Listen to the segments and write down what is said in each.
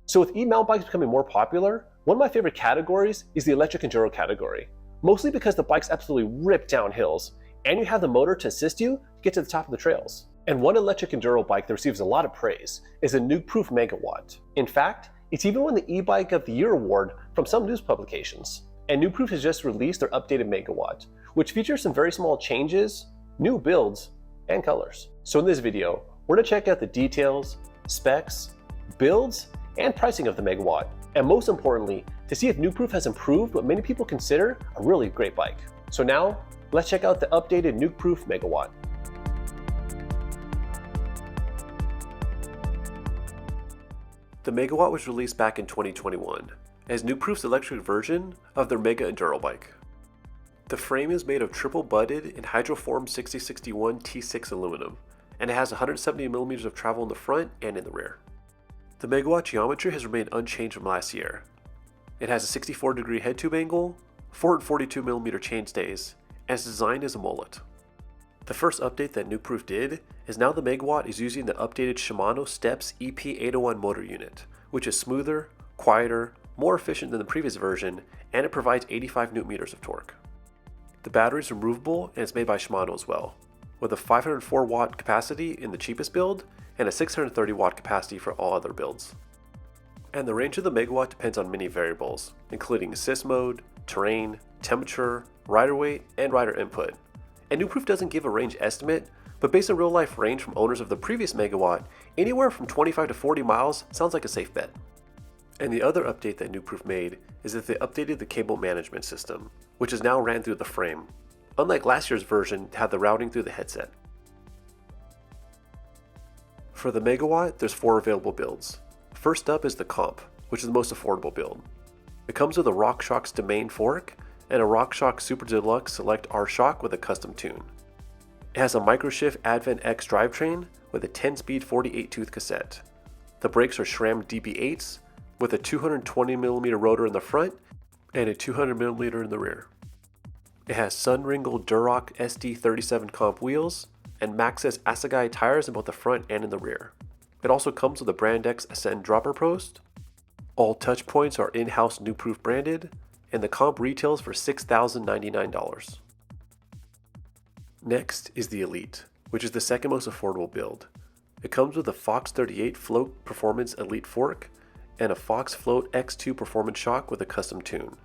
So with e-mountain bikes becoming more popular, one of my favorite categories is the electric enduro category, mostly because the bikes absolutely rip down hills, and you have the motor to assist you to get to the top of the trails. And one electric enduro bike that receives a lot of praise is the Nukeproof Megawatt. In fact, it's even won the e-bike of the year award from some news publications. And Nukeproof has just released their updated Megawatt, which features some very small changes, new builds, and colors. So in this video, we're gonna check out the details, specs, builds, and pricing of the Megawatt, and most importantly, to see if Nukeproof has improved what many people consider a really great bike. So now, let's check out the updated Nukeproof Megawatt. The Megawatt was released back in 2021 as Nukeproof's electric version of their Mega Enduro bike. The frame is made of triple butted and hydroformed 6061 T6 aluminum, and it has 170mm of travel in the front and in the rear. The Megawatt geometry has remained unchanged from last year. It has a 64-degree head tube angle, 442mm chainstays, and is designed as a mullet. The first update that Nukeproof did is now the Megawatt is using the updated Shimano Steps EP801 motor unit, which is smoother, quieter, more efficient than the previous version, and it provides 85 Nm of torque. The battery is removable and it's made by Shimano as well, with a 504 watt capacity in the cheapest build and a 630 watt capacity for all other builds. And the range of the Megawatt depends on many variables, including assist mode, terrain, temperature, rider weight, and rider input. And Nukeproof doesn't give a range estimate, but based on real life range from owners of the previous Megawatt, anywhere from 25 to 40 miles sounds like a safe bet. And the other update that Nukeproof made is that they updated the cable management system, which is now ran through the frame, unlike last year's version that had the routing through the headset. For the Megawatt, there's 4 available builds. First up is the Comp, which is the most affordable build. It comes with a RockShox Domain fork and a RockShox Super Deluxe Select R shock with a custom tune. It has a Microshift Advent X drivetrain with a 10-speed 48-tooth cassette. The brakes are SRAM DB8s with a 220mm rotor in the front and a 200mm in the rear. It has Sunringle Durock SD37 comp wheels and Maxxis Assegai tires in both the front and in the rear. It also comes with a Brand X Ascend dropper post. All touch points are in-house Nukeproof branded, and the comp retails for $6,099. Next is the Elite, which is the second most affordable build. It comes with a Fox 38 Float Performance Elite fork and a Fox Float X2 Performance shock with a custom tune.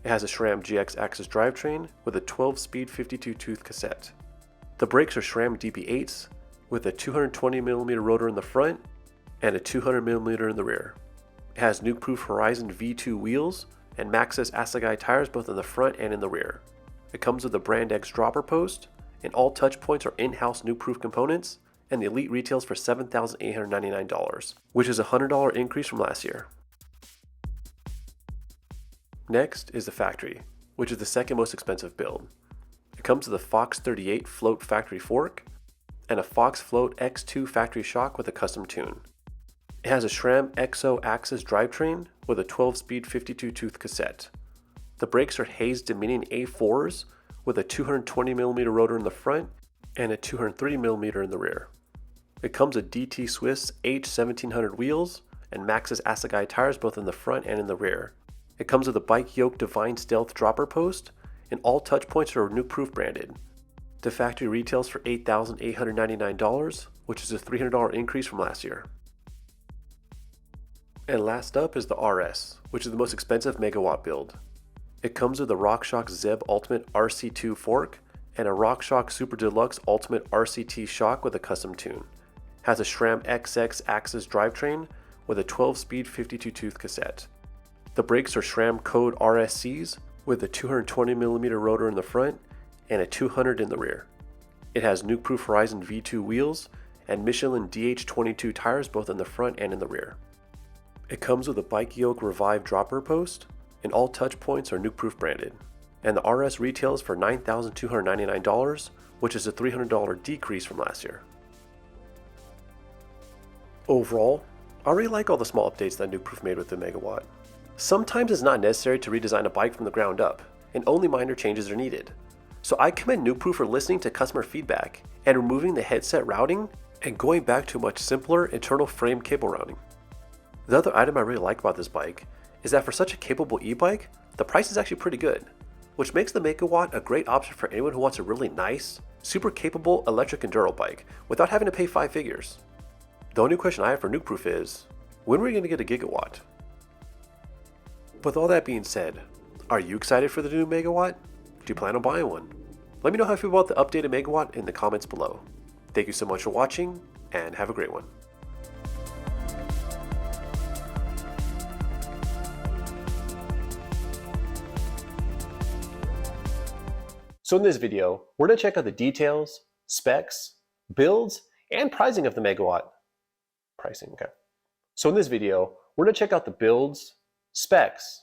It has a SRAM GX Axis drivetrain with a 12-speed 52-tooth cassette. The brakes are SRAM DB8s with a 220mm rotor in the front and a 200mm in the rear. It has Nukeproof Horizon V2 wheels and Maxxis Assegai tires both in the front and in the rear. It comes with a Brand X dropper post, and all touch points are in-house Nukeproof components, and the Elite retails for $7,899, which is a $100 increase from last year. Next is the Factory, which is the second most expensive build. It comes with a Fox 38 Float factory fork and a Fox Float X2 factory shock with a custom tune. It has a SRAM XO Axis drivetrain with a 12-speed 52-tooth cassette. The brakes are Hayes Dominion A4s with a 220mm rotor in the front and a 203mm in the rear. It comes with DT Swiss H1700 wheels and Maxxis Assegai tires both in the front and in the rear. It comes with a Bike Yoke Divine Stealth dropper post, and all touch points are Nukeproof branded. The factory retails for $8,899, which is a $300 increase from last year. And last up is the RS, which is the most expensive Megawatt build. It comes with a RockShox Zeb Ultimate RC2 fork and a RockShox Super Deluxe Ultimate RCT shock with a custom tune. Has a SRAM XX Axis drivetrain with a 12-speed 52-tooth cassette. The brakes are SRAM Code RSCs with a 220mm rotor in the front and a 200 in the rear. It has Nukeproof Horizon V2 wheels and Michelin DH22 tires both in the front and in the rear. It comes with a Bike Yoke Revive dropper post, and all touch points are Nukeproof branded. And the RS retails for $9,299, which is a $300 decrease from last year. Overall, I really like all the small updates that Nukeproof made with the Megawatt. Sometimes it's not necessary to redesign a bike from the ground up, and only minor changes are needed. So I commend Nukeproof for listening to customer feedback and removing the headset routing and going back to a much simpler internal frame cable routing. The other item I really like about this bike is that for such a capable e-bike, the price is actually pretty good, which makes the Megawatt a great option for anyone who wants a really nice, super capable electric enduro bike without having to pay 5 figures. The only question I have for Nukeproof is, when are we going to get a Gigawatt? With all that being said, are you excited for the new Megawatt? Do you plan on buying one? Let me know how you feel about the updated Megawatt in the comments below. Thank you so much for watching, and have a great one. So in this video, we're going to check out the details, specs, builds, and pricing of the Megawatt. Okay. So in this video, we're going to check out the builds, specs,